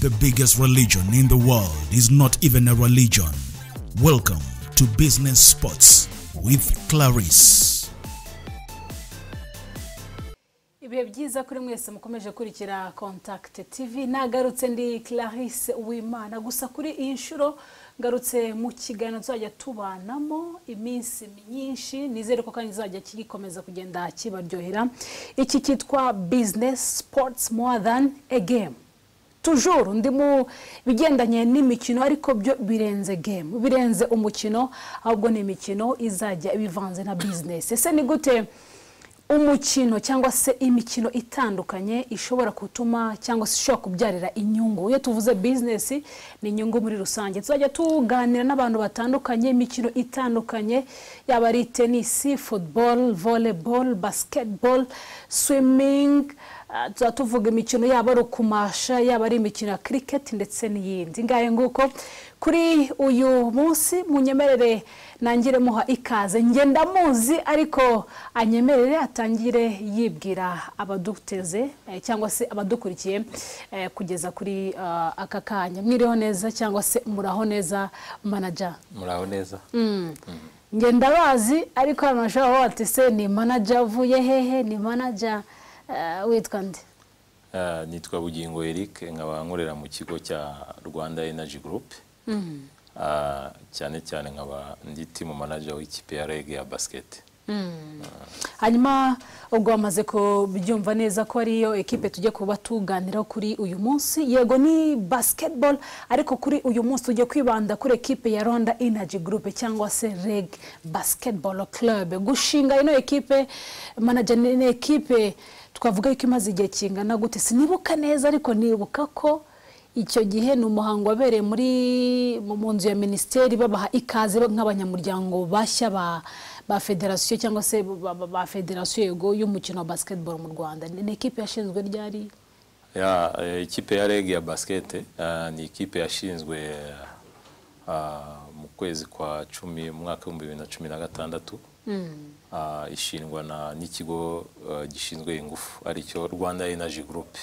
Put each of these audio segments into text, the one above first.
The biggest religion in the world is not even a religion. Welcome to Business Sports with Clarisse. Ibihe byiza kuri mwese mukomeje kurikira Contact TV. Nagarutse ndi Clarisse Uwimana, gusa kuri iyi nshuro ngarutse mu kiganiro tuzajya tubanamo iminsi myinshi, nizere ko kandi zajya kigikomeza kugenda kibaryohera. Iki kitwa Business Sports More Than a Game. Toujours ndi mu bigendanye n'imikino, ariko byo birenze game, birenze umukino, ahubwo ni imikino izajya bivanze na business. Ese ni gute umukino cyangwa se imikino itandukanye ishobora gutuma cyangwa se ishobora kubyarira inyungu? Iyo tuvuze business ni inyungu muri rusange. Tuzajya tuganira n'abantu batandukanye, imikino itandukanye, yaba ari tennis, football, volleyball, basketball, swimming, tuvuga imikino yaba ari kumasha, yaba ari imikino ya cricket ndetse n'iyindi. Ngaye nguko kuri uyu munsi munyemerere nangire muha ikaze. Nge ndamuzi ariko anyemerere atangire yibwira abaduteze cyangwa se abadukurikiye kugeza kuri aka kanya. Mwiriho neza cyangwa se muraho neza manager? Muraho neza. Nge ndabazi ariko amashaka wate se ni manager avuye hehe? Ni manager witwa nde? Nitwa Bugingo Eric, nkaba nkorera mu kigo cya Rwanda Energy Group. Cyane cyane nkaba ndi team manager w'ikipe ya REG ya basket. Hanyuma ubwo wamaze kubyumva neza ko ariyo ekipe tujye kuba tuganira kuri uyu munsi. Yego ni basketball, ariko kuri uyu munsi tujye kwibanda kuri ekipe ya Rwanda Energy Group cyangwa se REG Basketball Club. Gushinga ino ekipe manager, ni ekipe twavuga yuko imaze igihe kingana gute? Sinibuka neza ariko nibuka ko icyo gihe ni umuhango wabereye mu nzu ya ministeri, babaha ikaze nk'abanyamuryango bashya ba federation cyangwa se ba federation yego y'umukino wa basketball mu Rwanda. Ni ekipe yashinzwe ryari? Ikipe ya REG ya basket ni ikipe yashinzwe mu kwezi kwa 10 mu mwaka wa 2016. Ishingwa n'ikigo gishinzwe ingufu aricyo Rwanda Energy Group.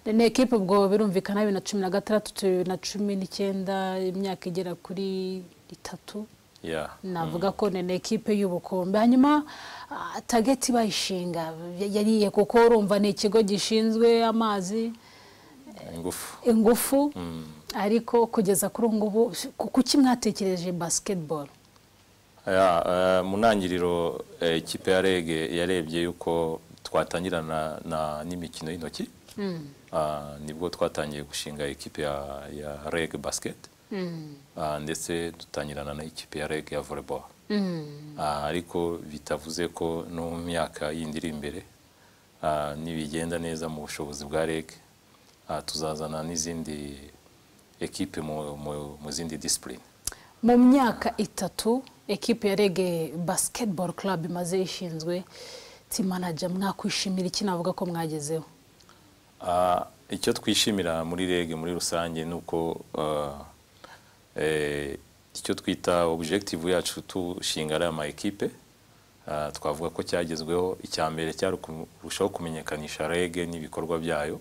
Ni ekipe ubwo birumvikana 2016 na 19 imyaka igera kuri 3. Navuga ko ni ekipe y'ubukombe. Hanyuma target bayishinga yariye, kuko urumva ni ikigo gishinzwe amazi, ingufu. Ariko kugeza kuri ngubu kuki mwatekereje basketball? Mu ntangiriro ikipe ya REG yarebye yuko twatangirana n'imikino y'intoki. Nibwo twatangiye gushinga ikipe ya REG basket. Ndetse dutangirana na ikipe ya REG ya volleyball. Ariko bitavuze ko no mu myaka yindi iri imbere nibigenda neza mu bushobozi bwa REG tuzazana n'izindi ekipe mu zindi discipline. Mu myaka 3 ekipe ya REG Basketball Club imaze ishinzwe, team manager mwakwishimira iki navuga ko mwagezeho? Icyo twishimira muri REG muri rusange nuko icyo twita objective yacu tushinga ari ama ekipe, twavuga ko cyagezweho. Icyambere cyari kurushaho kumenyekanisha REG n'ibikorwa byayo,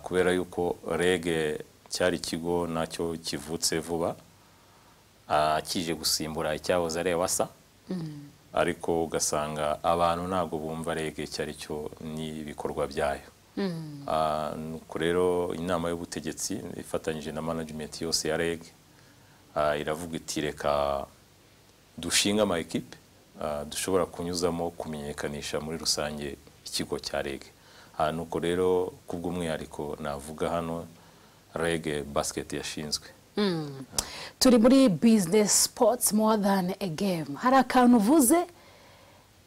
kubera yuko REG cyari ikigo nacyo kivutse vuba, kije gusimbura icyahoze ari Ewasa. Ariko ugasanga abantu ntabwo bumva REG cyari cyo n'ibikorwa byayo. Nuko rero inama y'ubutegetsi ifatanyije na management yose ya REG iravuga iti reka dushinga ama ekipe dushobora kunyuzamo kumenyekanisha muri rusange ikigo cya REG. Nuko rero kubw'umwihariko navuga hano REG basket yashinzwe. Turi muri Business Sports More Than a Game. Hari akantu uvuze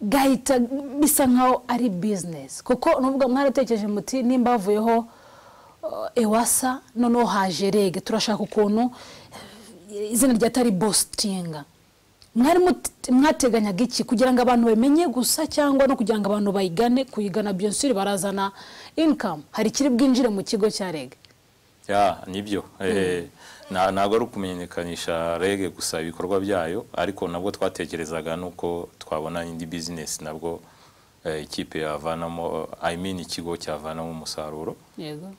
gahita bisa nkaho ari business, kuko nuvuga mwaratekereje muti nimba bavuyeho Ewasa noneho haje REG, turashaka ukuntu izina ryatari boostinga. Mwateganyaga iki kugira ngo abantu bamenye gusa cyangwa no kugira ngo abantu bayigane? Kuyigana bien sûr barazana income, hari kiri bwinjire mu kigo cya REG. Nibyo. ntabwo ari ukumenyekanisha rege gusa ibikorwa byayo, ariko nabwo twatekerezaga nuko twabona indi business nabwo ikipe yavanamo, ikigo cyavanamo umusaruro. Yego.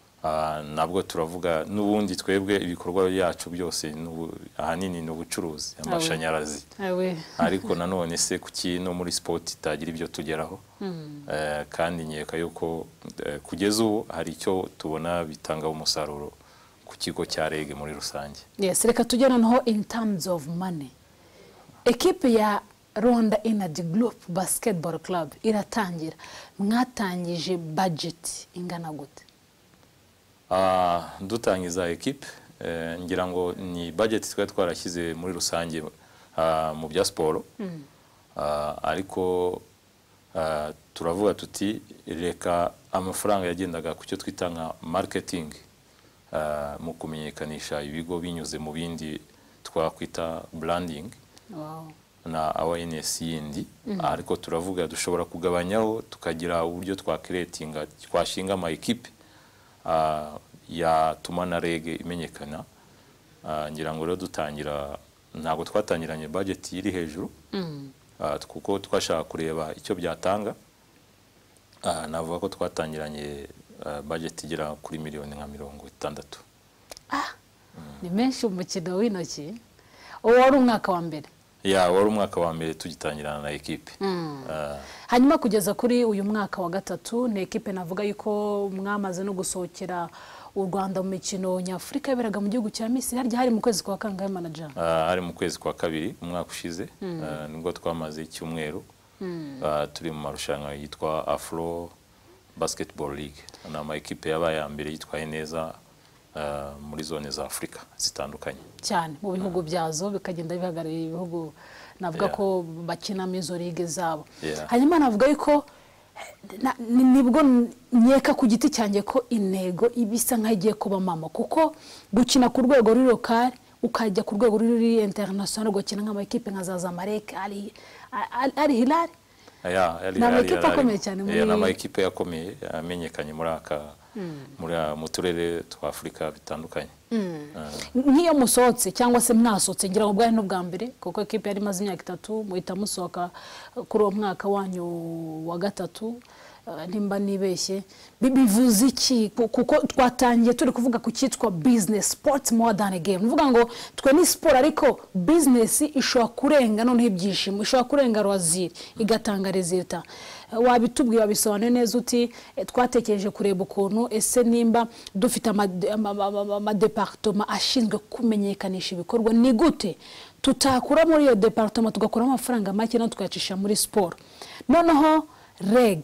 Nabwo turavuga n'ubundi twebwe ibikorwa byacu byose ahanini ni ubucuruzi, amashanyarazi, ariko nanone se kuki no muri sport itagira ibyo tugeraho? Kandi nkeka yuko kugeza ubu hari icyo tubona bitanga umusaruro ku kigo cya rege muri rusange. Yes, reka tujye noneho in terms of money. Equipe ya Rwanda Energy Group Basketball Club iratangira, mwatangije budget ingana gute? Dutangiza equipe ngira ngo ni budget twari twarashyize muri rusange mu bya siporo, ariko turavuga tuti reka amafaranga yagendaga ku cyo twita nka marketing, mu kumenyekanisha ibigo binyuze mu bindi twakwita branding na awareness yindi, ariko turavuga dushobora kugabanyaho tukagira uburyo twashinga ama equipe yatuma na rege imenyekana. Ngira ngo rero dutangira, ntabwo twatangiranye budget iri hejuru, kuko twashaka kureba icyo byatanga. Navuga ko twatangiranye budget igera kuri miliyoni nka 60. Ni menshi umukino w'intoki. Wari umwaka wa mbere? Wari umwaka wa mbere tugitangirana na equipe. Hanyuma kugeza kuri uyu mwaka wa gatatu, ni equipe navuga yuko mwamaze no gusohokera u Rwanda mu mikino nyafurika yaberaga mu gihugu cya Misiri. Harya hari mu kwezi kwa kangahe manager? Hari mu kwezi kwa kabiri umwaka ushize, nibwo twamaze icyumweru turi mu marushanwa yitwa Afro Basketball League. Na ama equipe yabaye ya mbere yitwaye neza muri zone za Afrika zitandukanye cyane, mu bihugu byazo bikagenda bihagarariye ibihugu navuga ko bakina mizo ligue zabo. Hanyuma navuga yuko nibwo nyeka ku giti cyanjye ko intego ibisa nkagiye kuba mama, kuko gukina ku rwego ruri local ukajya ku rwego ruri international, gukina nk'ama equipe nka za Zamalek, Al Hilal, na equipe akomeye cyane muri ama equipe yakomeye amenyekanye mu turere twa Afrika bitandukanye. Nk'iyo musohotse cyangwa se mwasohotse, ngira ngo bwari no bwa mbere, kuko equipe yari maze imyaka 3 muhita musohoka kuri uwo mwaka wanyu wa gatatu, nimba nibeshye. Bivuze iki? Kuko twatangiye turi kuvuga ku cyitwa business, sports more than a game. Nuvuga ngo twe ni sport, ariko business ishobora kurenga noneho ibyishimo, ishobora kurenga loisir igatanga resultat. Wabitubwiye bisobanuye neza uti twatekereje kureba ukuntu ese nimba dufite ama departement ashinzwe kumenyekanisha ibikorwa, ni gute tutakura muri iyo departement tugakora amafaranga make no tukayacisha muri sport. Noneho reg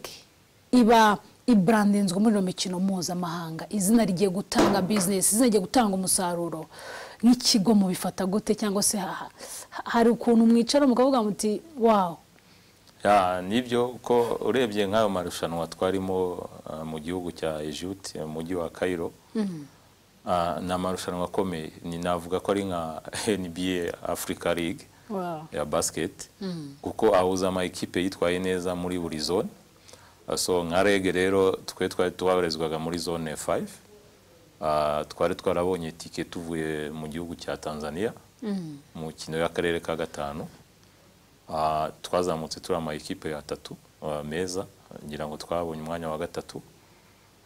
iba ibrandinzwe muri mikino mpuzamahanga, izina rigiye gutanga business, izina rigiye gutanga umusaruro. Nk'ikigo mu bifata gute, cyangwa se hari ukuntu mwicara mukavuga muti wow? Nibyo ko urebye nk'ayo marushanwa twarimo mu gihugu cya Egypt, mu mujyi wa Cairo, na marushanwa akomeye, ni navuga ko ari nka NBA Africa League ya basket, kuko ahuza ama equipe yitwaye neza muri buri zone. So nka rege rero twari tubarizwaga muri zone 5, twari twarabonye ticket tuvuye mu gihugu cya Tanzania mu kino y'akarere ka gatanu. Twazamutse turi ama equipe ya 3 meza, ngira ngo twabonye umwanya wa gatatu.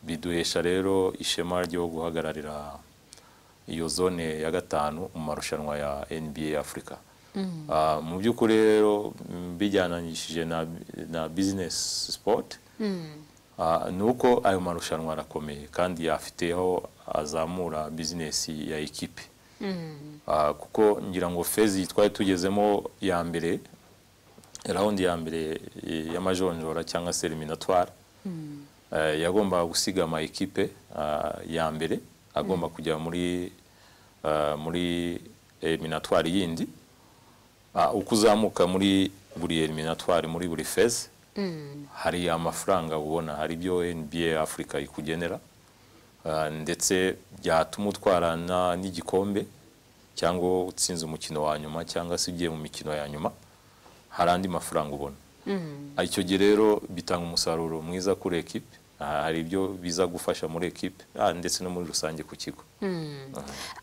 Biduhesha rero ishema ryo guhagararira iyo zone ya gatanu mu marushanwa ya NBA Africa. Mu by'ukuri rero bijyananishije na business sport, nuko ayo marushanwa arakomeye kandi yafiteho azamura business ya equipe. Kuko ngira ngo phase twari tugezemo ya mbere, round ya mbere y'amajonjora cyangwa se eliminatoire, yagomba gusiga ama equipe ya mbere agomba kujya muri eliminatoire yindi. Ukuzamuka muri buri eliminatoire, muri buri phase, hari amafaranga ubona, hari byo NBA Africa ikugenera, ndetse byatuma utwarana n'igikombe cyangwa utsinze umukino wa nyuma cyangwa se ugiye mu mikino ya nyuma, hari andi mafaranga ubona. Icyo gihe rero bitanga umusaruro mwiza kuri equipe, hari ibyo biza gufasha muri equipe ndetse no muri rusange ku kigo.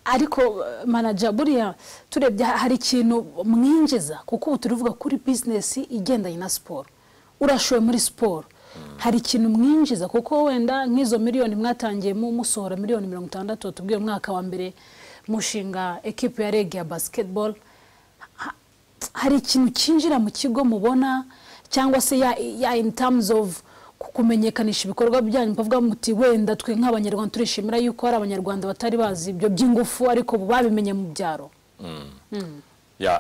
Ariko manager buriya turebye hari ikintu mwinjiza kuko ubu turivuga kuri business igendanye na sport, urashoye muri sport hari ikintu mwinjiza kuko wenda nk'izo miliyoni mwatangiye musohora miliyoni 60 tubwiye umwaka wa mbere mushinga equipe ya Reg ya basketball, hari ikintu kinjira mu kigo mubona cyangwa se ya in terms of kumenyekanisha ibikorwa byanyu bavuga muti wenda twe nk'abanyarwanda turishimira yuko hari abanyarwanda batari bazi ibyo by'ingufu ariko babimenye mu byaro?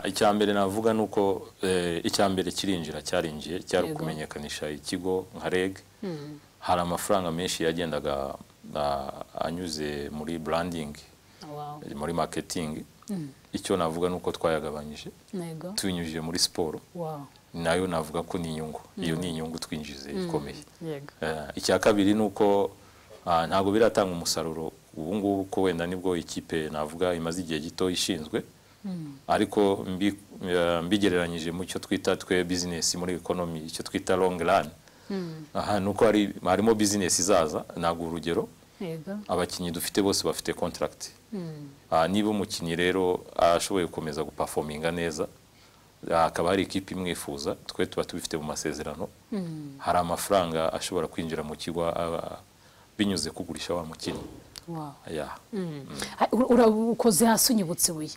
Icyambere navuga nuko icyambere kirinjira cyarinjiye cyari kumenyekanisha ikigo nka Reg. Hari amafaranga menshi yagendaga anyuze muri branding, muri marketing. Icyo navuga nuko twayagabanyije tubinyujije muri sport. Nayo navuga ko ni inyungu, iyo ni inyungu twinjize ikomeye. Icya kabiri nuko ntago biratanga umusaruro ubu ngubu ko wenda nibwo ikipe navuga imaze igihe gito ishinzwe, ariko mbigereranyije mu cyo twita twe business muri economy, icyo twita long run. Nuko harimo business izaza. Nago urugero, abakinyi dufite bose bafite contract. Niba umukinyi rero ashoboye gukomeza guperforminga neza, akaba hari ikipe imwifuza, twe tuba tubifite mu masezerano, hari amafaranga ashobora kwinjira mu kigo binyuze kugurisha wa mukinyi. Urakoze hasi unyibutse buye.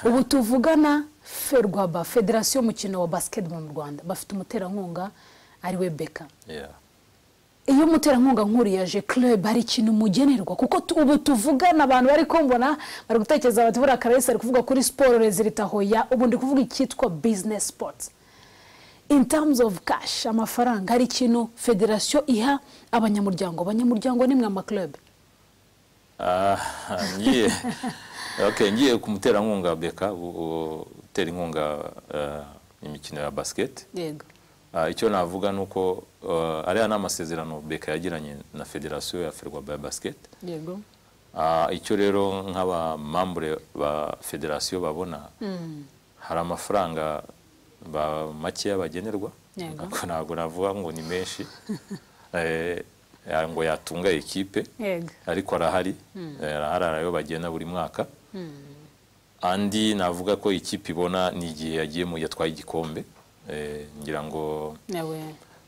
Ubu tuvugana Ferwafa, Federation y'umukino wa basketball mu Rwanda, bafite umuterankunga ari we Beka. Iyo umuterankunga nkuri yaje club hari ikintu mugenerwa kuko ubu tuvugana abantu bari kombona bari gutekereza bati bura Clarisse ari kuvuga kuri sport resulta hoya, ubu ndi kuvuga icyitwa business sports. In terms of cash, amafaranga, hari ikintu Federation iha abanyamuryango nimwe ama club? Ngiye ku muterankunga Beka utera inkunga imikino ya basket. Icyo navuga nuko ari n'amasezerano Beka yagiranye na Federation ya Ferwafa basket. Icyo rero nk'aba membre ba Federation babona hari amafaranga make yabagenerwa, ntabwo navuga ngo ni menshi ngo yatunga equipe, ariko arahari ayo bagena buri mwaka. Andi navuga ko ikipe ibona ni igihe yagiye mu yatwaye igikombe, ngira ngo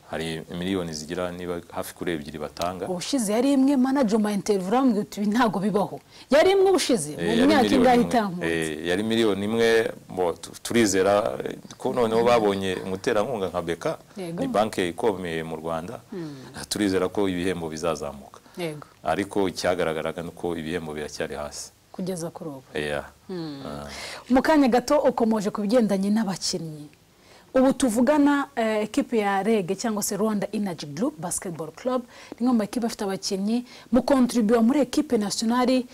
hari miliyoni zigira niba hafi kuri 2 batanga. Ubushize yari imwe management interview uti ntago bibaho, yari imwe ubushize mu myaka ingahitamo. Yari miliyoni imwe, turizera ko noneho babonye umuterankunga nka Beka, ni banke ikomeye mu Rwanda, turizera ko ibihembo bizazamuka. Ariko icyagaragaraga nuko ibihembo biracyari hasi kugeza kuri ubu. Mu kanya gato ukomoje kubigendanye n'abakinnyi. Ubu tuvugana equipe ya Reg cyangwa se Rwanda Energy Group Basketball Club ni nko equipe afite abakinnyi mu contribute muri equipe nationale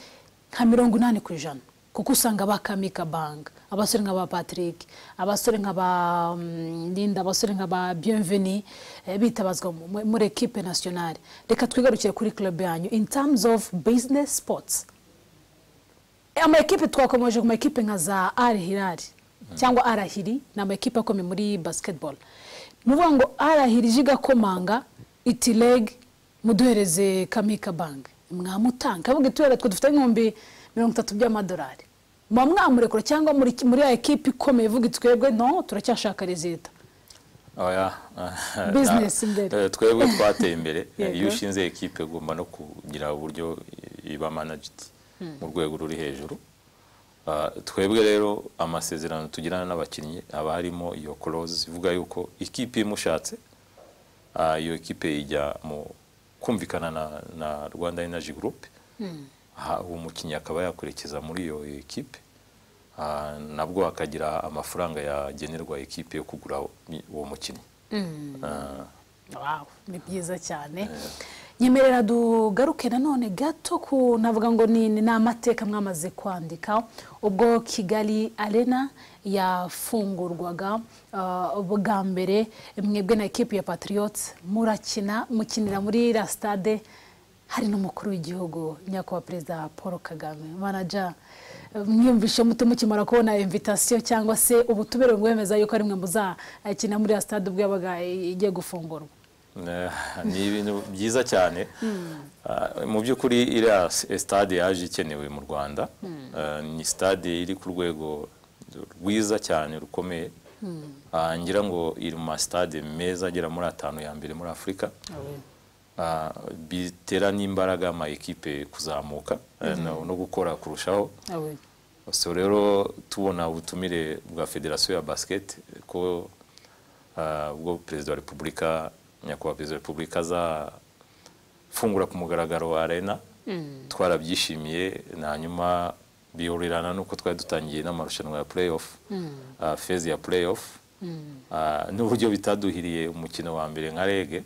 nka 80%, kuko usanga bakamika bang abasore nka ba Patrick, abasore nka ba Linda, abasore nka ba Bienvenue bitabazwa muri equipe nationale. Reka twigarukire kuri club yanyu in terms of business sports. Ama equipe twakomeje ku equipe nka za Al Hilal cyangwa Arahiri na amakipe akomeye muri basketball. Nuvuga ngo Arahiri jiga komanga iti Reg muduhereze Kamika Bank mwamutanga avuga itwera twe dufite inkombi 30 by'amadolari, mwamurekura cyangwa muri ya equipe ikomeye ivuga itwebwe no turacyashaka resulta? Business imbere twebwe twateye imbere. Iyo ushinze equipe ugomba no kugira uburyo iba managed mu rwego ruri hejuru. Twebwe rero amasezerano tugirana n'abakinnyi aba harimo iyo clause ivuga yuko ikipe imushatse, iyo equipe ijya mu kumvikana na Rwanda Energy Group, umukinnyi akaba yakurekeza muri iyo equipe, nabwo akagira amafaranga yagenerwa equipe yo kugura uwo mukinnyi. Ni byiza cyane. Nyemerera dugaruke nanone gato ku navuga ngo ni amateka mwamaze kwandika ubwo Kigali Arena yafungurwaga bwa mbere mwebwe na equipe ya Patriots mukinira muri la stade, hari n'umukuru w'igihugu nyakubahwa Perezida Paul Kagame. Manager, mwiyumvishe mukimara kubona invitation cyangwa se ubutubere bwemeza yuko ari mwe muzakina muri la stade ubwo yabaga igiye gufungurwa? ni ibintu byiza cyane mu by'ukuri iriya stade yaje ikenewe mu Rwanda ni stade iri ku rwego rwiza cyane rukomeye ngira ngo iri mu stade meza agera muri 5 ya mbere muri Afurika bitera n'imbaraga ama equipe kuzamuka no gukora kurushaho so rero tubona ubutumire bwa Federation ya Basket ko ubwo Perezida wa Repubulika nyakubahwa Perezida wa Repubulika za fungura ku mugaragaro wa arena twarabyishimiye hanyuma bihurirana nuko twari dutangiye n'amarushanwa ya playoff phase ya playoff n'uburyo bitaduhiriye umukino wa mbere nka rege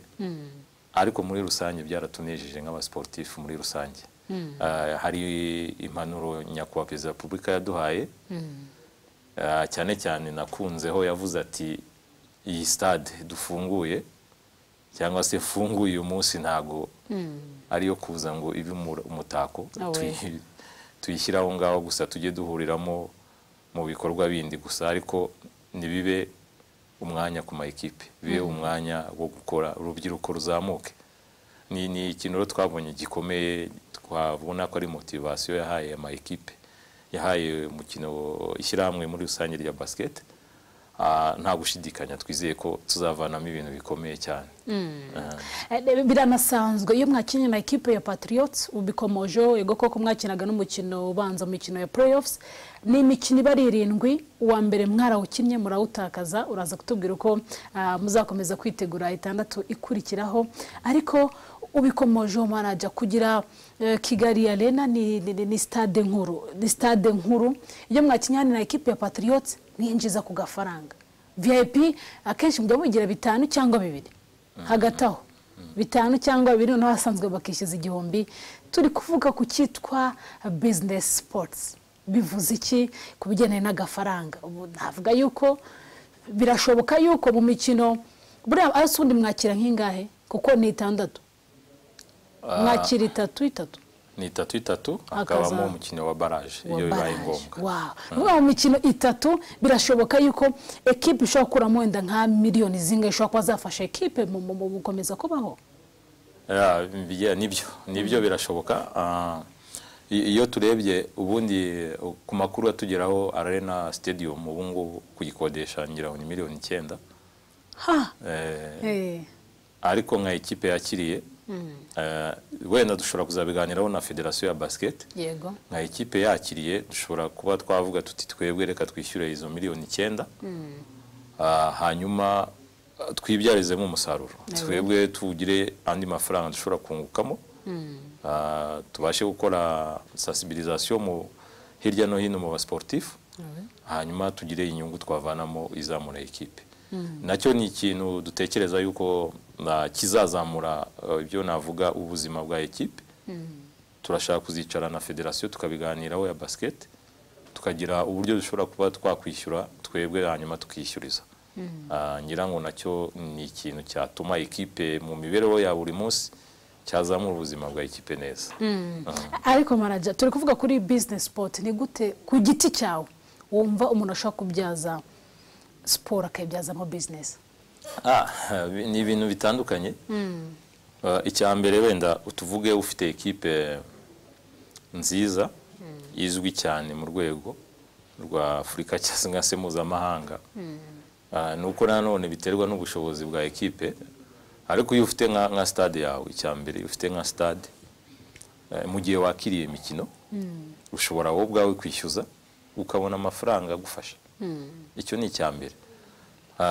ariko muri rusange byaratunejeje nk'abasportif muri rusange hari impanuro nyakubahwa Perezida wa Repubulika yaduhaye cyane cyane nakunzeho yavuze ati iyi stade dufunguye cyangwa se funguye uyu munsi ntago ariyo kuza ngo ibe umutako tuyishyiraho ngaho gusa tujye duhuriramo mu bikorwa bindi gusa ariko nibibe umwanya ku ma equipe bibe umwanya wo gukora urubyiruko ruzamuke ni ikintu twabonye gikomeye twabona ko ari motivation yahaye ama equipe yahaye umukino ishyirahamwe muri rusange rya basket nta gushidikanya twizeye ko tuzavanamo ibintu bikomeye cyane biranasanzwe iyo mwakinye na equipe ya Patriots ubikomojo yego koko mwakinaga n'umukino ubanza mu mikino ya playoffs ni imikino ibari 7 uwa mbere mwarawukinnye murawutakaza uraza kutubwira uko muzakomeza kwitegura 6 ikurikiraho ariko ubikomojo manager kugira Kigali Arena ni stade nkuru iyo mwakinyana na equipe ya Patriots mwinjiza ku gafaranga VIP akenshi mujya mugira 5 cyangwa 2 hagataho 5 cyangwa 2 no hasanzwe bakishyuza igihombi turi kuvuga ku cyitwa business sports bivuze iki kubijyanye n'agafaranga ubu navuga yuko birashoboka yuko mu mikino buriya asundi mwakira nk'ingahe kuko ni 6 mwakira 3 ni 3 akabamo umukino wa barrage iyo bibaye ngombwa mu mikino 3 birashoboka yuko equipe ishobora kuramo wenda nka miliyoni zinga ishobora kwazafasha equipe mu gukomeza kubaho nibyo birashoboka iyo turebye ubundi ku makuru atugeraho Arena Stadium ubungu kuyikodesha ngira ni miliyoni 9 ariko nka equipe yakiriye wenda dushobora kuzabiganiraho na Federation ya Basket yego nka equipe yakiriye dushobora kuba twavuga tuti twebwe reka twishyure izo miliyoni 9 hanyuma twibyarizemo umusaruro twebwe tugire andi mafaranga dushobora kungukamo tubashe gukora sensibilisation mu hirya no hino mu basportif hanyuma tugire inyungu twavanamo izamura equipe nacyo ni ikintu dutekereza yuko kizazamura ibyo navuga ubuzima bwa equipe turashaka kuzicara na Federation tukabiganiraho ya basket tukagira uburyo dushobora kuba twakwishyura twebwe hanyuma tukishyuriza ngira ngo nacyo ni ikintu cyatuma equipe mu mibereho ya buri munsi cyazamura ubuzima bwa equipe neza ariko manager turi kuvuga kuri business sport ni gute ku giti cyawe wumva umuntu ashaka kubyaza sport akabyazamo business ni ibintu bitandukanye icyambere wenda utuvuge ufite equipe nziza izwi cyane mu rwego rwa Afurika cyangwa se mpuzamahanga nuko nanone biterwa n'ubushobozi bwa equipe ariko iyo ufite nka stade yawe icyambere ufite nka stade mu gihe wakiriye imikino ushobora wowe ubwawe kwishyuza ukabona amafaranga agufasha icyo ni icyambere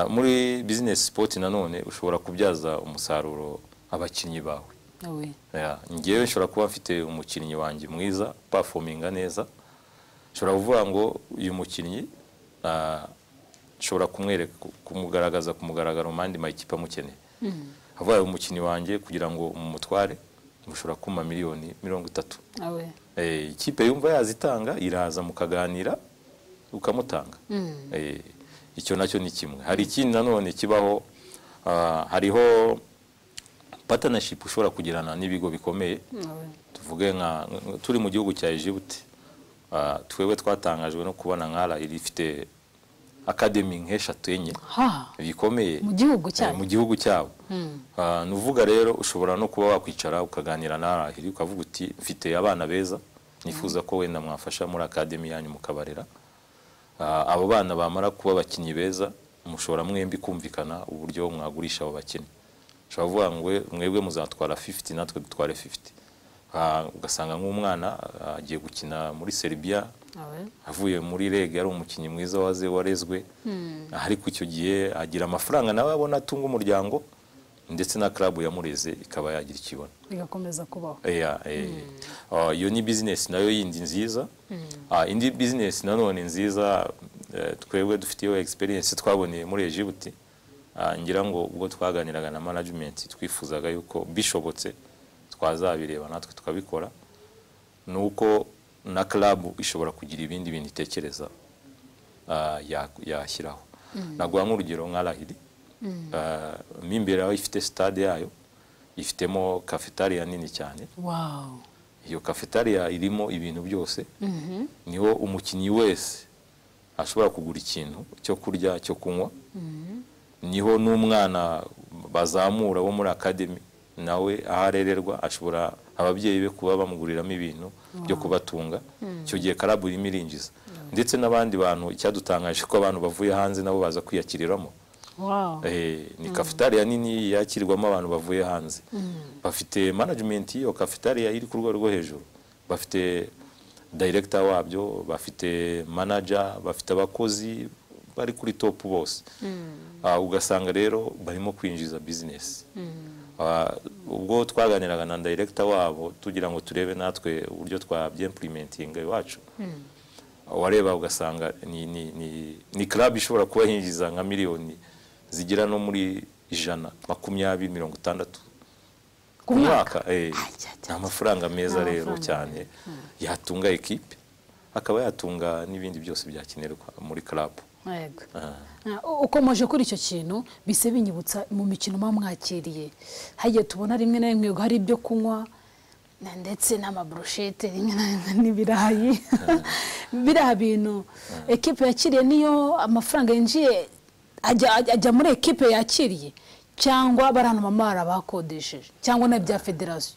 muri business sport nanone ushobora kubyaza umusaruro abakinnyi bawe ngewe nshobora kuba mfite umukinnyi wanjye mwiza performinga neza nshobora kuvuga ngo uyu mukinnyi nshobora kumugaragaza ku mugaragaro mu mandi makipe amukeneye avuga umukinnyi wanjye kugira ngo umutware mushobora kuma miliyoni 30 ikipe yumva yazitanga iraza mukaganira ukamutanga icyo nacyo ni kimwe hari ikindi nanone kibaho hariho partnership ushobora kugirana n'ibigo bikomeye tuvuge nka turi mu gihugu cya Egypt twebwe twatangajwe no kubona nkara irifite academy nk'eshatu enye ha bikomeye mu gihugu cyabo mu gihugu cyabo. Nuvuga rero ushobora no kuba wakwicara ukaganira na Arahiri ukavuga uti mfite abana beza nifuza ko wenda mwafasha muri academy yanyu mukabarera. Abo bana bamara kuba abakinnyi beza mushobora mwembi kumvikana uburyo mwagurisha abo bakinnyi. Ushobora kuvuga ngo mwebwe muzatwara 50 natwe dutware 50. Ugasanga nk'umwana agiye gukina muri Serbia avuye muri rege ari umukinnyi mwiza warezwe ariko icyo gihe agira amafaranga nawe abona atunga umuryango ndetse na club yamureze ikaba yagira ikibona bigakomeza kubaho. Iyo ni business nayo yindi nziza. Indi business nanone nziza twebwe dufitiye experience twaboneye muri Egypt. Ngira ngo ubwo twaganiraga na management twifuzaga yuko bishobotse twazabireba natwe tukabikora nuko na club ishobora kugira ibindi bintu itekereza yashyiraho. Naguha nk'urugero nka Arahiri mimbere aho ifite stade yayo ifitemo cafeteria nini cyane. Wow. Iyo cafeteria irimo ibintu byose. Niho umukinnyi wese ashobora kugura ikintu cyo kurya cyo kunywa. Niho n'umwana bazamura wo muri academy nawe aharererwa ashobora ababyeyi be kuba bamuguriramo ibintu byo kubatunga. Icyo gihe club irimo irinjiza ndetse n'abandi bantu icyadutangaje ko abantu bavuye hanze nabo baza kwiyakiriramo. Wow. Ni cafeteria nini yakirwamo abantu bavuye hanze. Bafite management iyo cafeteria iri ku rwego rwo hejuru. Bafite director wabyo, bafite manager, bafite abakozi bari kuri top bose. Ugasanga rero barimo kwinjiza business. Ubwo twaganiraga na director wabo tugira ngo turebe natwe uburyo twabyimplementinga iwacu. Wareba ugasanga ni club ishobora kuba yinjiza nka miliyoni zigira no muri 120-160 ku mwaka. Amafaranga meza rero cyane yatunga equipe akaba yatunga n'ibindi byose byakenerwa muri club. Yego. Ukomeje kuri icyo kintu bise binyibutsa mu mikino mwakiriye hagiye tubona rimwe na rimwe hari ibyo kunywa ndetse n'amabrochette rimwe n'ibirayi biriya bintu equipe yakiriye niyo amafaranga yinjiye ajya muri equipe yakiriye cyangwa barana mamara bakodesheje cyangwa na bya federation.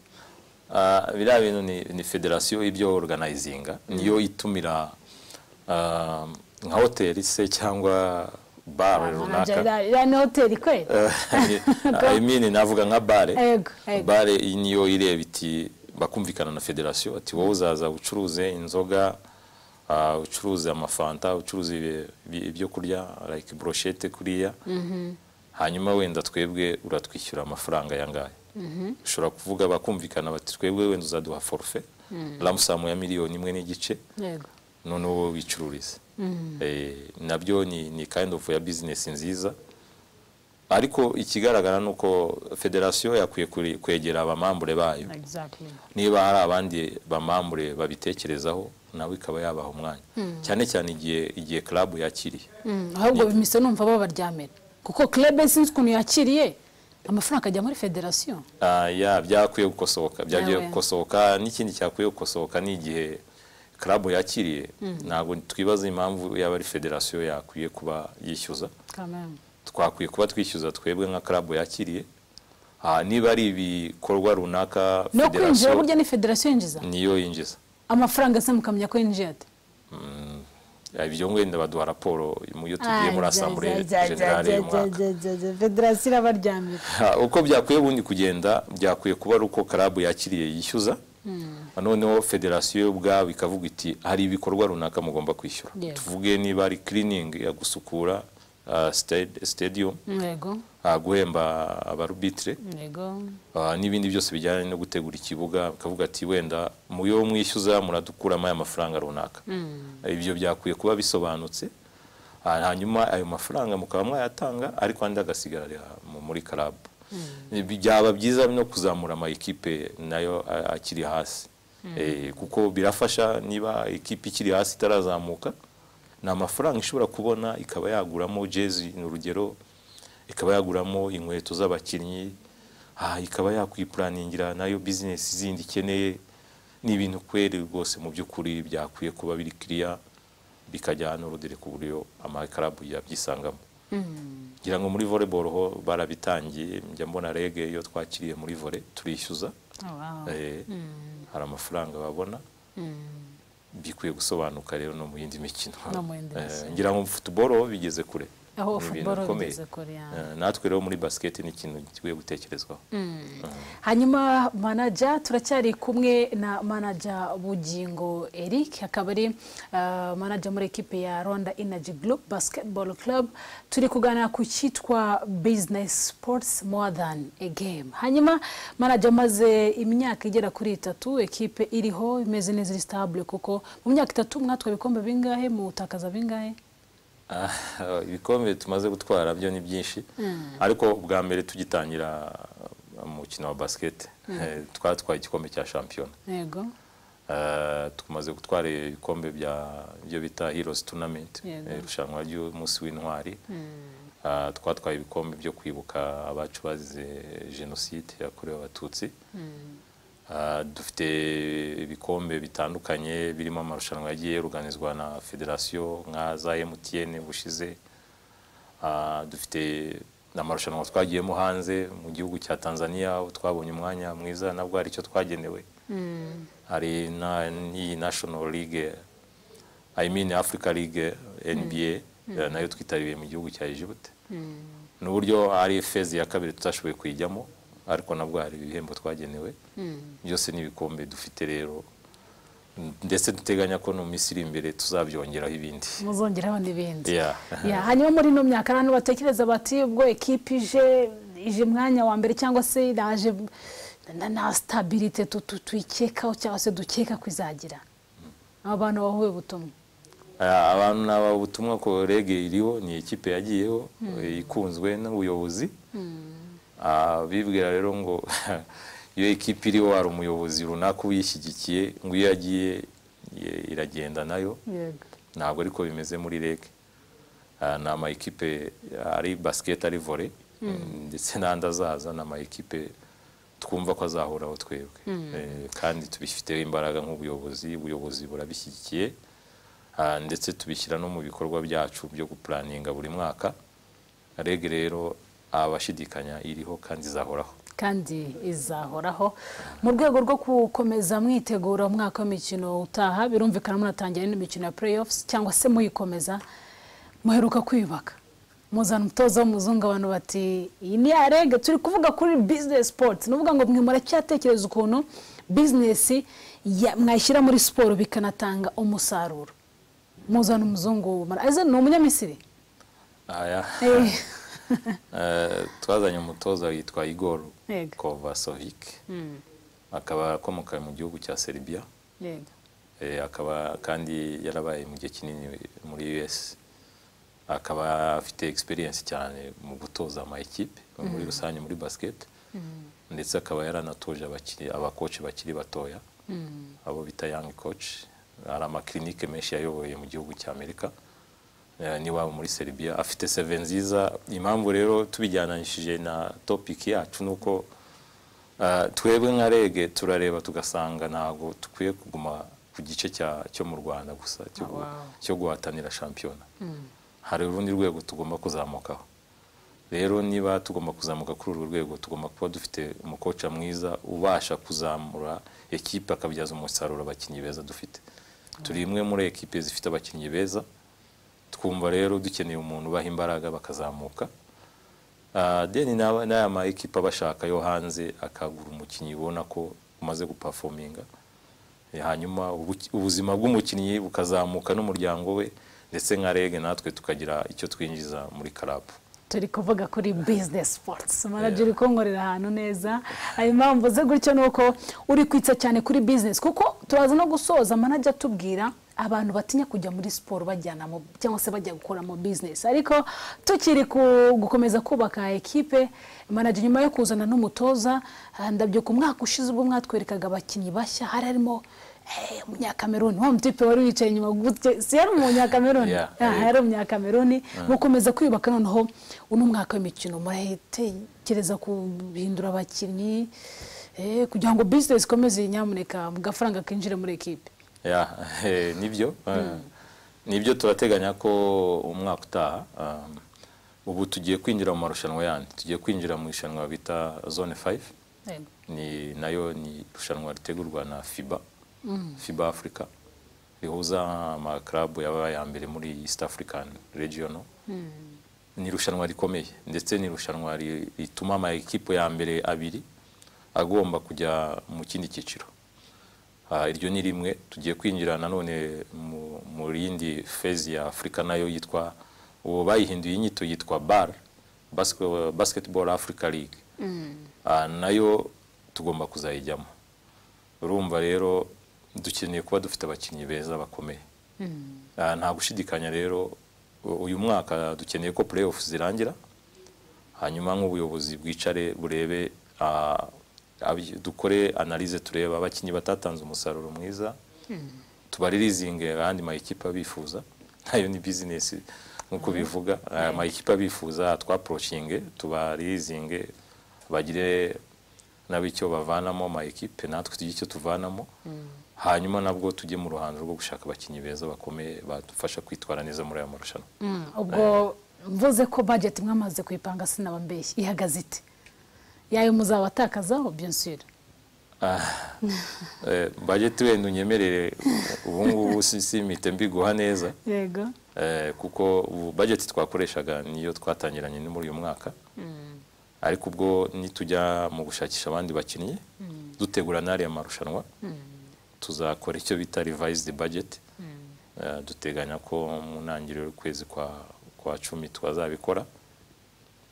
Biriya bintu ni federation ibyo organizinga niyo itumira nka hoteli se cyangwa bar runaka. Ni hoteli kweli. I mean navuga nka bare. Bare niyo ireba iti bakumvikana na federation ati wowe uzaza ucuruze inzoga, ucuruze amafanta, ucuruze ibyo kurya like brochette kuriya. Hanyuma wenda twebwe uratwishyura amafaranga yangaye. Ushobora kuvuga bakumvikana bati twebwe wenda uzaduha forfait lamusamu ya miliyoni 1.5. Yego. None wowe wicururize. Nabyo ni kind of ya business nziza. Ariko ikigaragara nuko federation yakwiye kwegera abamambure bayo. Niba hari abandi bamambure babitekerezaho nawe ikaba yabaho umwanya. Cyane cyane igihe club yakiriye. Ahubwo bimise numva babaryamira kuko club sinzi kuntu yakiriye amafaranga ajya muri federation. Byakwiye gukosoka. Byagiye gukosoka n'ikindi cyakwiye gukosoka ni igihe club yakiriye. Ntabwo twibaza impamvu yaba ari federation yakwiye kuba yishyuza. Twakwiye kuba twishyuza twebwe nka club yakiriye. Niba ari ibikorwa runaka no kwinjira burya ni federation yinjiza. Niyo yinjiza amafaranga se mukamenya ko yinjiye ate? Ibyo ngwenda baduha raporo mu yo tugiye muri assemblée générale y'umwaka. Federation abaryamira. Uko byakwiye bundi kugenda byakwiye kuba ari uko club yakiriye yishyuza. Noneho federation ubwawe ikavuga iti hari ibikorwa runaka mugomba kwishyura. Tuvuge niba ari cleaning ya gusukura stadium. Yego. Guhemba abarubitre. Yego. N'ibindi byose bijyanye no gutegura ikibuga kavuga ati wenda muyo mwishyuza muradukuramo aya mafaranga runaka. Ibyo byakwiye kuba bisobanutse. Hanyuma ayo mafaranga mukaba mwayatanga ariko andi agasigara muri club. Byaba byiza no kuzamura ama equipe nayo akiri hasi. Kuko birafasha niba equipe ikiri hasi itarazamuka na amafaranga ishobora kubona ikaba yaguramo jezi n'urugero, ikaba yaguramo inkweto z'abakinnyi, ikaba yakwiplaningira nayo business zindi ikeneye. Ni ibintu kweri rwose mu by'ukuri byakwiye kuba biri clear. bikajya n'urudire ku buryo amakarabu yabyisangamo. ngira ngo muri volleyball ho barabitangiye, njya mbona rege iyo twakiriye muri volley turishyuza. Hari amafaranga babona. Bikwiye gusobanuka rero no mu yindi mikino. Ngira ngo football ho bigeze kure. Aho football bigeze kure. Natwe rero muri basket ni ikintu kigiye gutekerezwaho. Hanyuma manager turacyari kumwe na manager Bugingo Eric, akaba ari manager muri equipe ya Rwanda Energy Group Basketball Club. Turi kuganira ku cyitwa Business Sports More Than a Game. Hanyuma manager maze imyaka igera kuri 3 equipe iriho imeze neza stable, kuko mu myaka 3 mwatwa bikombe bingahe, mu utakaza bingahe? Ibikombe tumaze gutwara byo ni byinshi, ariko bwa mbere tugitangira umukino wa basket twatwaye igikombe cya champion. Yego. Tumaze gutwara ibikombe byo bita Heroes Tournament, irushanwa ry'umunsi w'intwari. Twatwaye ibikombe byo kwibuka abacu bazize genocide yakorewe abatutsi. Dufite ibikombe bitandukanye birimo amarushanwa yagiye organizwa na federation nka za MTN bushize. Dufite n'amarushanwa twagiyemo hanze mu gihugu cya Tanzania, twabonye umwanya mwiza nabwo ari cyo twagenewe. Hari ni National League, I mean Africa League, NBA, nayo twitariye mu gihugu cya Egypt. N'uburyo ari phase ya kabiri tutashoboye kwijyamo, ariko nabwo hari ibihembo twagenewe. Byose ni ibikombe dufite rero, ndetse duteganya ko no misiri imbere tuzabyongeraho ibindi. Muzongeraho n'ibindi. Hanyuma muri no myaka abantu batekereza bati ubwo equipe ije mwanya wa mbere cyangwa se daje na stability tuyikekaho cyangwa se dukeka kwizagira, abantu bahuye butumwa. Abantu naba butumwa ko rege iriho ni equipe yagiyeho ikunzwe n'ubuyobozi. Bibwira rero ngo iyo equipe iriho hari umuyobozi runaka uyishyigikiye, ngo iyo yagiye iragenda nayo. Ntabwo ariko bimeze muri rege. Ni ama equipe ari basket ari volley, ndetse n'andi azaza ni ama equipe twumva ko azahoraho twebwe. Kandi tubifiteho imbaraga ubuyobozi burabishyigikiye, ndetse tubishyira no mu bikorwa byacu byo guplaninga buri mwaka. Rege rero abashidikanya iriho kandi izahoraho. Mu rwego rwo gukomeza mwitegura umwaka w'imikino utaha, birumvikana munatangira n'imikino ya playoffs cyangwa se muyikomeza, muheruka kwiyubaka, muzana umutoza w'umuzungu, abantu bati iyi ni ya rege. Turi kuvuga kuri business sports, nuvuga ngo mwe muracyatekereza ukuntu business mwashyira muri siporo bikanatanga umusaruro. Muzana umuzungu, aza ni umunyamisiri. Twazanye umutoza yitwa Igor Kovasovic, akaba akomoka mu gihugu cya Serbia. Akaba kandi yarabaye mu gihe kinini muri US. Akaba afite experience cyane mu gutoza ama equipe muri rusange muri basket, ndetse akaba yaranatoje abakoci bakiri batoya, abo bita young coach. Hari ama clinique menshi yayoboye mu gihugu cya Amerika, ni wabo muri Serbia. Afite CV nziza. Impamvu rero tubijyananishije na topic yacu nuko twebwe nka rege turareba tugasanga ntago tukwiye kuguma ku gice cyo mu Rwanda gusa cyo guhatanira shampiyona. Hari urundi rwego tugomba kuzamukaho. Rero niba tugomba kuzamuka kuri uru rwego, tugomba kuba dufite umukoca mwiza ubasha kuzamura equipe akabyaza umusaruro abakinnyi beza dufite. Turi imwe muri equipe zifite abakinnyi beza, twumva rero dukeneye umuntu baha imbaraga bakazamuka. Deni n'aya ma equipe abashaka yo hanze akagura umukinnyi ubona ko umaze guperforminga, hanyuma ubuzima bw'umukinnyi bukazamuka n'umuryango we, ndetse nka rege natwe tukagira icyo twinjiza muri club. Turi kuvuga kuri business sports, manager konkorera ahantu neza. Ayo mpamvu ze gutyo nuko uri kwitsa cyane kuri business, kuko turaza no gusoza manager tubwira abantu batinya kujya muri sport bajyana mu cyangwa se bajya gukora mu business. Ariko tukiri gukomeza kubaka equipe, manager nyuma yo kuzana n'umutoza, ndabyo ku mwaka ushize ubwo mwatwerekaga abakinnyi bashya, harimo umunyakameruni wa mutipe wari wicaye inyuma gutye, si yari umunyakameruni, yari umunyakameruni. Mukomeza kwiyubaka noneho uno mwaka w'imikino muratekereza kubihindura abakinnyi kugira ngo business ikomeze nyamuneka mu gafaranga kinjire muri equipe. Nibyo nibyo turateganya ko umwaka utaha ubu tugiye kwinjira mu marushanwa yandi, tugiye kwinjira mu irushanwa bita zone 5. Ni nayo ni irushanwa ritegurwa na FIBA Africa, rihuza amaklabu yabaye ya mbere muri East African Regional. Ni irushanwa rikomeye, ndetse ni irushanwa rituma ama ekipe ya mbere abiri agomba kujya mu kindi cyiciro. Iryo ni rimwe. Tugiye kwinjira nanone mu yindi phase ya Africa nayo yitwa, ubu bayihinduye inyito yitwa BAR, Basketball Africa League. Nayo tugomba kuzayijyamo. Urumva rero dukeneye kuba dufite abakinnyi beza bakomeye. Nta gushidikanya rero uyu mwaka dukeneye ko playoffs zirangira, hanyuma nk'ubuyobozi bwicare burebe, dukore analyse, tureba abakinnyi batatanze umusaruro mwiza, tubaririzinge abandi ma ekipe bifuza. Nayo ni business nkuko bivuga, ama ekipe bifuza twaprochinge, tubaririzinge, bagire nabicyo bavanamo ma ekipe, natwe tujye icyo tuvanamo, hanyuma nabwo tujye mu ruhando rwo gushaka abakinnyi beza bakomeye badufasha kwitwara neza muri aya marushanwa. Ubwo mvuze ko budget mwamaze kuyipanga sinabambeshye, ihagaze ite? Yayo muzabatakazaho bien sûr. Budget wenda unyemerere ubu ngubu simite mbiguha neza. Yego. Kuko budget twakoreshaga niyo twatangiranye ni muri uyu mwaka. Ariko ubwo nitujya mu gushakisha abandi bakinnyi, dutegura nari ya marushanwa, tuzakora icyo bita revised budget. Duteganya ko mu ntangiriro y'ukwezi kwa 10 twazabikora,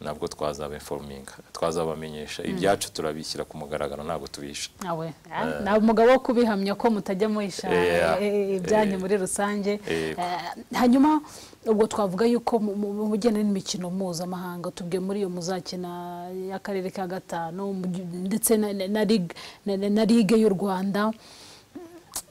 nabwo twazaba informinga, twazabamenyesha ibyacu, turabishyira ku mugaragaro, ntabwo tubisha. Na umugabo wo kubihamya ko mutajya muhisha ibyanyu muri rusange. Hanyuma ubwo twavuga yuko mu bugene n'imikino mpuzamahanga, tubwe muri iyo muzakina y'akarere ka 5 ndetse na ligue y'u Rwanda,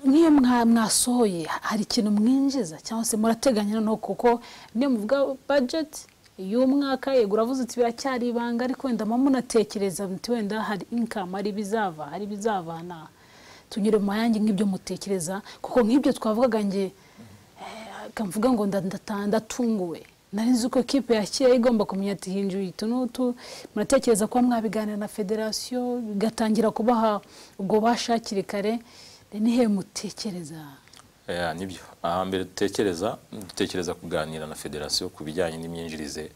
niyo mwasohoye hari ikintu mwinjiza cyangwa se murateganya no, kuko niyo muvuga budget y'umwaka, yego uravuze uti biracyari ibanga, ariko wenda munatekereza muti wenda hari income, hari bizava, hari bizavana, tunyure mu mayange nk'ibyo mutekereza, kuko nk'ibyo twavugaga nge kamvuga ngo ndatunguwe, nari nzi ko equipe yakira igomba kumenya ati hinjuye tunutu, muratekereza ko mwabiganira na federation bigatangira kubaha ubwo bashakire kare, nihe mutekereza? Nibyo ahambere dutekereza kuganira na federation ku bijyanye n'imyinjirize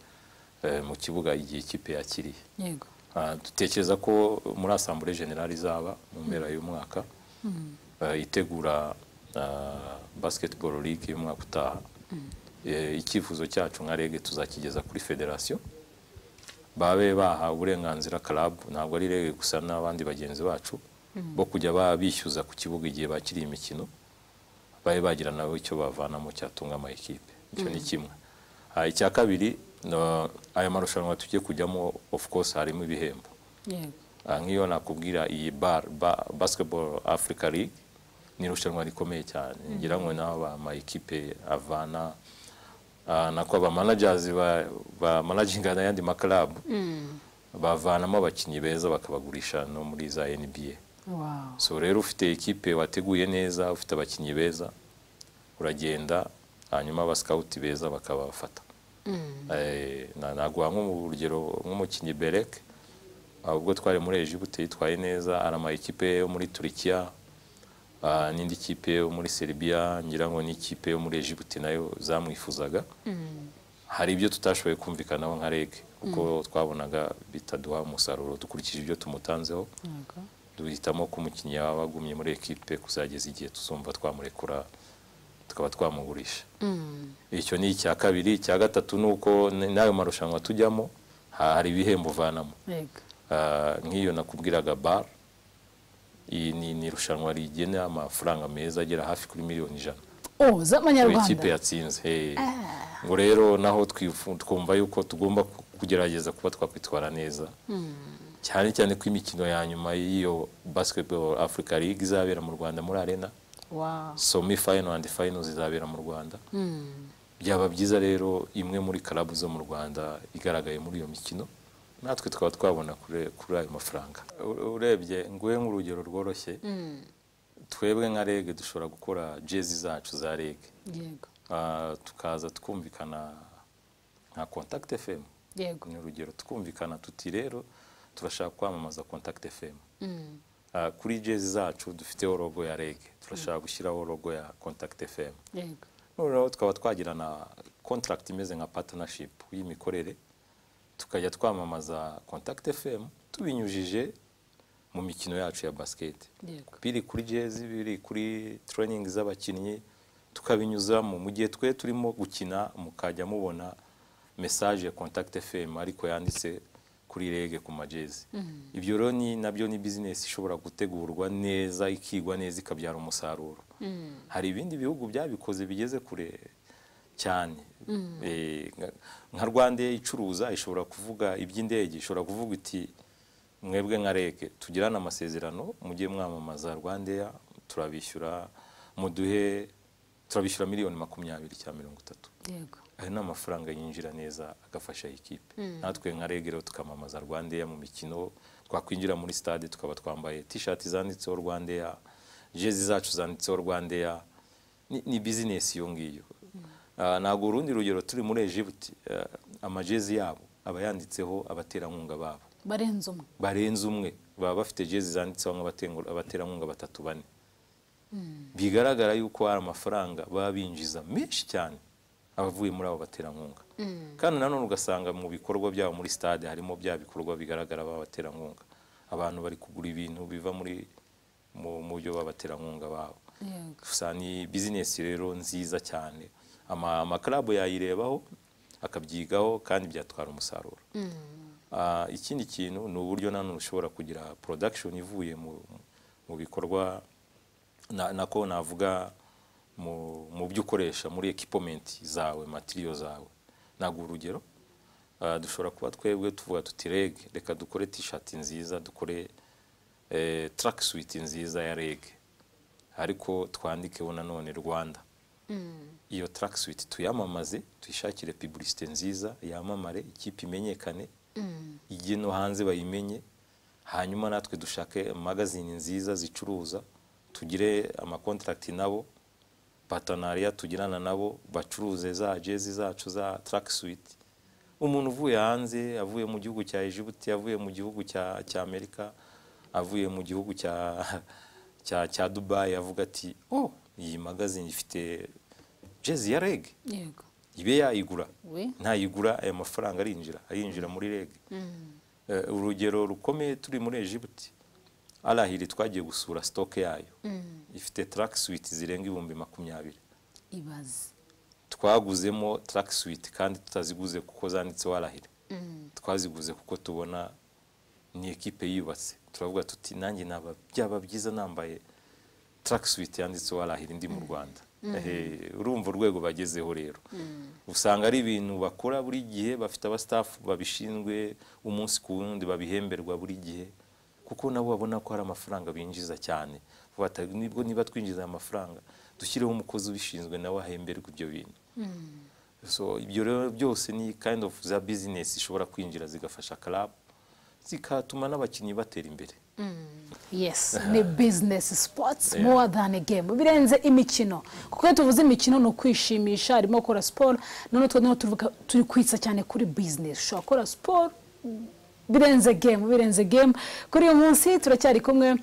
mu kibuga igihe ikipe yakiriye. Yego. Dutekereza ko muri assemblée générale izaba mu mpera y'umwaka itegura basketball league y'umwaka utaha. Icyifuzo cyacu nka rege tuzakigeza kuri federation, babe baha uburenganzira club, ntabwo ari rege gusa n'abandi bagenzi bacu, bo kujya babishyuza ku kibuga igihe bakiriye imikino, babe bagira nawe icyo bavanamo cyatunga ama ekipe. Icyo ni kimwe. Icya kabiri, aya marushanwa tugiye kujyamo of course harimo ibihembo. Yego. Nk'iyo nakubwira iyi Basketball Africa League ni irushanwa rikomeye cyane, ngira ngo naho ama ekipe avana nako aba managers ba managinga n'ayandi ma club bavanamo abakinnyi beza bakabagurisha no muri za NBA. So rero ufite ekipe wateguye neza, ufite abakinnyi beza, uragenda hanyuma aba scout beza bakabafata. Nagwa nk'urugero nk'umukinnyi Berek, ubwo twari muri Egypte yitwaye neza, arama ekipe yo muri Turkiya, n'indi kipe yo muri Serbia, ngira ngo ni ikipe yo muri Egypte nayo zamwifuzaga. Hari ibyo tutashoboye kumvikanaho nka rege, kuko twabonaga bitaduha umusaruro dukurikije ibyo tumutanzeho. Duhitamo ko umukinnyi yaba agumye muri ekipe kuzageza igihe tuzumva twamurekura tukaba twamugurisha. Icyo ni icya kabiri. Icya gatatu nuko nayo marushanwa tujyamo hari ibihembo vanamo. Nk'iyo nakubwiraga BAR, iyi ni irushanwa rigena amafaranga meza agera hafi kuri miliyoni 100 z'amanyarwanda ikipe yatsinze. Ngo rero naho twumva yuko tugomba kugerageza kuba twakwitwara neza, cyane cyane ko imikino ya nyuma y'iyo Basketball Africa League izabera mu Rwanda muri Arena. Semi final and final zizabera mu Rwanda. Byaba byiza rero imwe muri club zo mu Rwanda igaragaye muri iyo mikino, natwe twaba twabona kuri ayo mafaranga. Urebye nguye nk'urugero rworoshye, twebwe nka rege dushobora gukora jezi zacu za rege. Yego. tukaza twumvikana nka Contact FM. Yego. Ni urugero twumvikana tuti rero turashaka kwamamaza Contact FM. Kuri jezi zacu dufiteho logo ya REG, turashaka gushyiraho logo ya Contact FM. Yego. Noneho tukaba twagirana contract imeze nka partnership y'imikorere, tukajya twamamaza Contact FM tubinyujije mu mikino yacu ya basket. Yego. Biri kuri jezi, biri kuri training z'abakinnyi, tukabinyuzamo mu gihe twe turimo gukina, mukajya mubona message ya Contact FM ariko yanditse kuri REG ku majezi. Ibyo rero nabyo ni business ishobora gutegurwa neza, ikigwa neza, ikabyara umusaruro. Hari ibindi bihugu byabikoze bigeze kure cyane. Nka Rwanda icuruza ishobora kuvuga iby'indege, ishobora kuvuga iti mwebwe nka REG tugirana amasezerano, mujye mwamamaza Rwanda, turabishyura muduhe, turabishyura miliyoni 20 cyangwa 30. Yego. Ayo ni amafaranga yinjira neza agafasha ikipe. Natwe nka REG rero tukamamaza Rwanda mu mikino, twakwinjira muri stade tukaba twambaye t-shirt zanditseho Rwanda, jezi zacu zanditseho Rwanda. Ni business yo ngiyo. Ntabwo urundi rugero turi muri Egypt, amajezi yabo aba yanditseho abaterankunga babo barenze umwe, baba bafite jezi zanditseho abaterankunga 3-4. Bigaragara yuko hari amafaranga baba binjiza menshi cyane abavuye muri abo baterankunga. Kandi nanone ugasanga mu bikorwa byabo muri stade harimo bya bikorwa bigaragara babaterankunga, abantu bari kugura ibintu biva muri mu byo babaterankunga babo. Gusa ni business rero nziza cyane, amaklabo yayirebaho akabyigaho kandi byatwara umusaruro. Ikindi kintu ni uburyo nanone ushobora kugira production ivuye mu bikorwa nako navuga mu byo ukoresha muri equipment zawe, material zawe. Nago urugero, dushobora kuba twebwe tuvuga tuti REG reka dukore t-shirt nziza, dukore track suit nziza ya REG, ariko twandikeho nanone Rwanda. Iyo track suit tuyamamaze, tuyishakire publicité nziza, yamamare, ikipe imenyekane, ijye no hanze bayimenye, hanyuma natwe dushake magazine nziza zicuruza, tugire ama contract nabo, partenariat tugirana nabo, bacuruze za jezi zacu za track suit. Umuntu uvuye hanze, avuye mu gihugu cya Egypt, avuye mu gihugu cya Amerika, avuye mu gihugu cya Dubai, avuga ati oh, iyi magazine ifite jezi ya REG. Yego. Ibe yayigura. Ntayigura aya mafaranga ayinjira muri REG. Urugero rukomeye turi muri Egypt, Al Ahly twagiye gusura stock yayo. Ifite track suit zirenga 20,000. Ibaze. Twaguzemo track suit kandi tutaziguze kuko zanditseho Al Ahly. Twaziguze kuko tubona ni ekipe yubatse. Turavuga tuti nanjye byaba byiza nambaye track suit yanditseho Al Ahly ndi mu Rwanda. Urumva urwego bagezeho rero. Usanga ari ibintu bakora buri gihe, bafite aba staff babishinzwe umunsi ku wundi, babihemberwa buri gihe, kuko nabo babona ko hari amafaranga binjiza cyane. Nibwo niba twinjiza amafaranga dushyireho umukozi ubishinzwe nawe ahemberwa ibyo bintu. So ibyo rero byose ni kind of za business ishobora kwinjira zigafasha club, zikatuma n'abakinnyi batera imbere. Yes, ni business, sports more than a game. Birenze imikino, kuko tuvuze imikino no kwishimisha, harimo gukora sport, none turi kwitsa cyane kuri business. Ushobora gukora sport birenze game. Kuri uyu munsi turacyari kumwe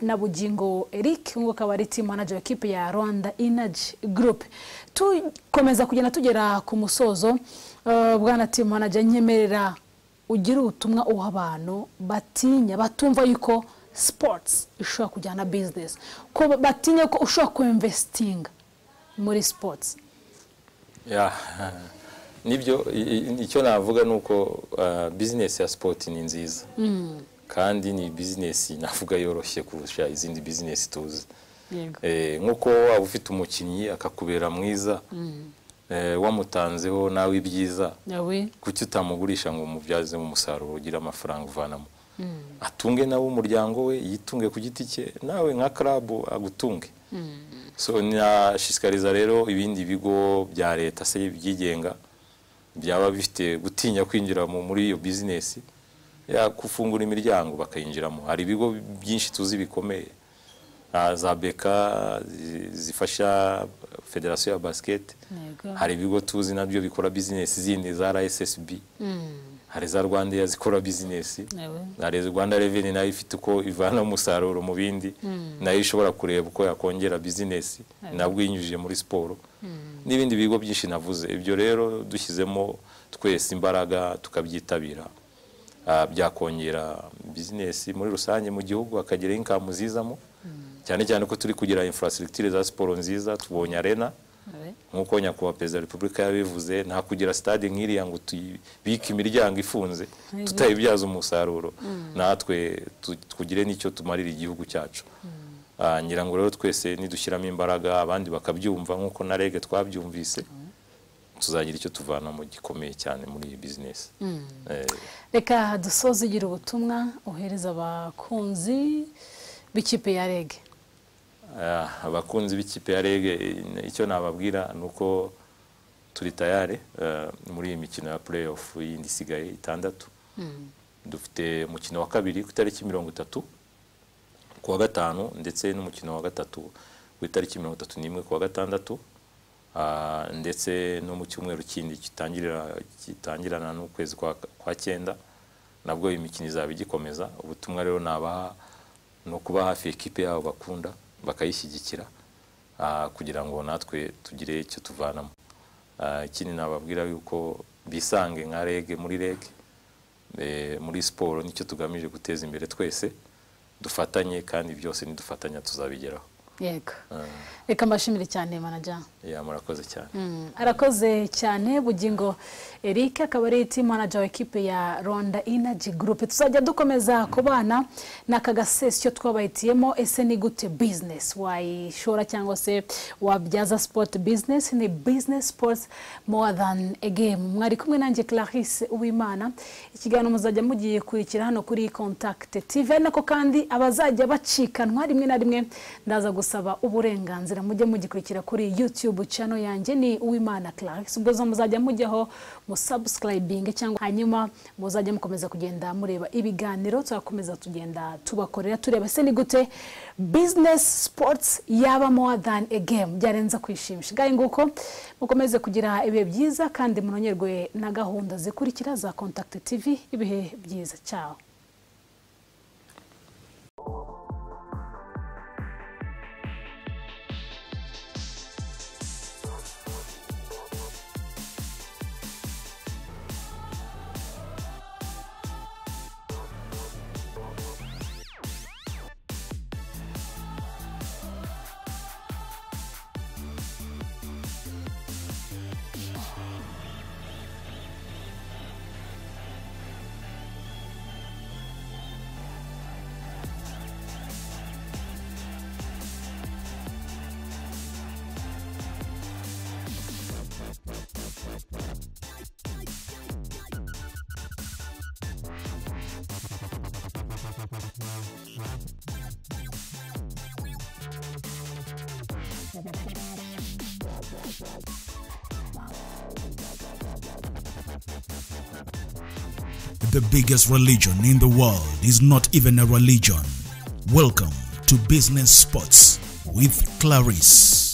na Bugingo Eric, ngo akaba ari team manager equipe ya Rwanda Energy Group. Tukomeza kugenda tugera ku musozo, bwana team manager, nyemerera ugira ubutumwa uha abantu batinya, batumva yuko sports ishobora kujyana business, ko batinya ko ushobora kuinvestinga muri sports. Nibyo icyo navuga nuko business ya sport ni nziza. Kandi ni business navuga yoroshye kurusha izindi business tuzi. Nkuko waba ufite umukinnyi akakubera mwiza, wamutanzeho nawe ibyiza, kuki utamugurisha ngo umubyaze mu musaruro ugira amafaranga uvanamo. Atunge nawe umuryango we, yitunge ku giti cye, nawe nka club agutunge. So nashishikariza rero ibindi bigo bya leta se byigenga byaba bifite gutinya kwinjira muri iyo business, ya kufungura imiryango bakayinjiramo. Hari ibigo byinshi tuzi bikomeye, za beka zifasha federasiyo ya basket, hari ibigo tuzi nabyo bikora business zindi za RSSB, hari za Rwanda zikora business, hari Rwanda Revenue nayo ifite uko ivana umusaruro mu bindi, nayo ishobora kureba uko yakongera business nabwo inyujije muri siporo, n'ibindi bigo byinshi navuze. Ibyo rero dushyizemo twese imbaraga tukabyitabira, byakongera business muri rusange mu gihugu, akagira income zizamo, cyane cyane ko turi kugira infrastructure za siporo nziza. Tubonye arena nkuko nyakubahwa Perezida wa Repubulika yabivuze, nta kugira stade nk'iriya ngo tuyibike imiryango ifunze tutayibyaza umusaruro, natwe tugire n'icyo tumarira igihugu cyacu. Ngira ngo rero twese nidushyiramo imbaraga, abandi bakabyumva nkuko na REG twabyumvise, tuzagira icyo tuvana mu gikomeye cyane muri iyi business. Reka dusoze igira ubutumwa uhereza abakunzi b'ikipe ya REG. Abakunzi b'ikipe ya REG icyo nababwira nuko turi tayari muri iyi mikino ya playoff yindi isigaye 6. Dufite umukino wa kabiri ku itariki 30 kuwa gatanu, ndetse n'umukino wa gatatu ku itariki 31 kuwa gatandatu, ndetse no mu cyumweru kindi kitangirana n'ukwezi kwa 9 nabwo imikino izaba igikomeza. Ubutumwa rero nabaha no kuba hafi ekipe yabo bakunda, bakayishyigikira kugira ngo natwe tugire icyo tuvanamo. Ikindi nababwira yuko bisange nka REG, muri REG muri siporo nicyo tugamije guteza imbere, twese dufatanye, kandi byose nidufatanya tuzabigeraho. Yego. Reka mbashimire cyane manager. Murakoze cyane. Arakoze cyane Bugingo Eric, akaba ari team manager wa equipe ya Rwanda Energy Group. Tuzajya dukomeza kubana n'aka gasesyo twabahitiyemo, ese ni gute business wayishora cyangwa se wabyaza sport business. Ni business sports more than a game. Mwari kumwe nanjye Clarisse Uwimana. Ikiganiro muzajya mugiye kurikira hano kuri Contact TV, nako kandi abazajya bacikanwa rimwe na rimwe ndaza gusaba uburenganzira mujye mugikurikira kuri YouTube channel yanjye, ni Uwimana Clarisse. Ubwo muzajya mujyaho mu subscribing, cyangwa hanyuma muzajya mukomeza kugenda mureba ibiganiro tuzakomeza tugenda tubakorera, tureba se ni gute business sports yaba more than a game, byarenza kwishimisha. Gaye nguko mukomeze kugira ibihe byiza, kandi munongerwe na gahunda zikurikira za Contact TV. Ibihe byiza, ciao. The biggest religion in the world is not even a religion. Welcome to Business Sports with Clarisse.